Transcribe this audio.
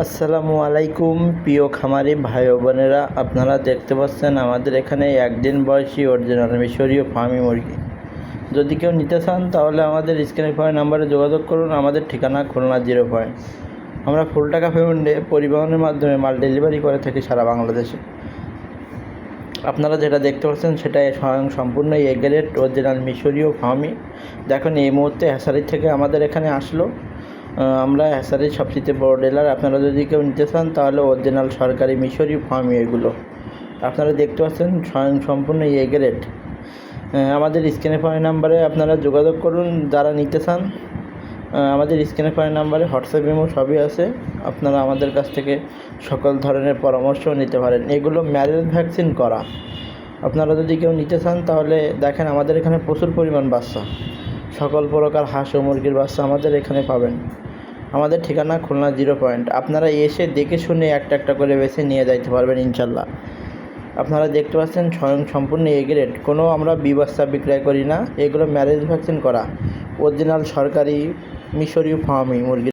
আসসালামু আলাইকুম প্রিয় খামারি ভাই ও বোনেরা, আপনারা দেখতে পাচ্ছেন আমাদের এখানে একদিন বয়সী অরিজিনাল মিশরীয় ফার্মি মুরগি। যদি কেউ নিতে চান তাহলে আমাদের স্ক্রিনে পাওয়া নাম্বারে যোগাযোগ করুন। আমাদের ঠিকানা খুলনা 0 পয়েন্ট। আমরা ফুল টাকা পেমেন্টে পরিবহনের মাধ্যমে মাল ডেলিভারি করে থাকি সারা বাংলাদেশে। আপনারা যেটা দেখতে পাচ্ছেন সেটাই সম্পূর্ণ এ গ্রেড অরিজিনাল মিশরীয় ফার্মি। দেখুন এই মুহূর্তে হ্যাসারি থেকে আমাদের এখানে আসলো। আমরা হ্যাসারির সবচেয়ে বড় ডিলার। আপনারা যদি কেউ নিতে চান তাহলে অরিজিনাল সরকারি মিশরীয় ফার্মি এগুলো আপনারা দেখতে পাচ্ছেন সম্পূর্ণ এ গ্রেড। আমাদের স্ক্রিনে পাওয়া নাম্বারে আপনারা যোগাযোগ করুন যারা নিতে চান। আমাদের স্ক্রিনে পাওয়া নাম্বারে হোয়াটসঅ্যাপ ইমো সবই আছে। আপনারা আমাদের কাছ থেকে সকল ধরনের পরামর্শ নিতে পারেন। এগুলো ম্যারেজ ভ্যাকসিন করা। আপনারা যদি কেউ নিতে চান তাহলে দেখেন আমাদের এখানে প্রচুর পরিমাণ বাচ্চা, সকল প্রকার হাঁস ও মুরগির বাচ্চা আমাদের এখানে পাবেন। আমাদের ঠিকানা খুলনা 0 পয়েন্ট। আপনারা এসে দেখে শুনে একটা একটা করে বেছে নিয়ে যাইতে পারবেন ইনশাল্লাহ। আপনারা দেখতে পাচ্ছেন সম্পূর্ণ এ গ্রেড, কোনো আমরা বাচ্চা বিক্রয় করি না। এগুলো ম্যারেজ ভ্যাকসিন করা অরিজিনাল সরকারি মিশরীয় ফার্মি মুরগি।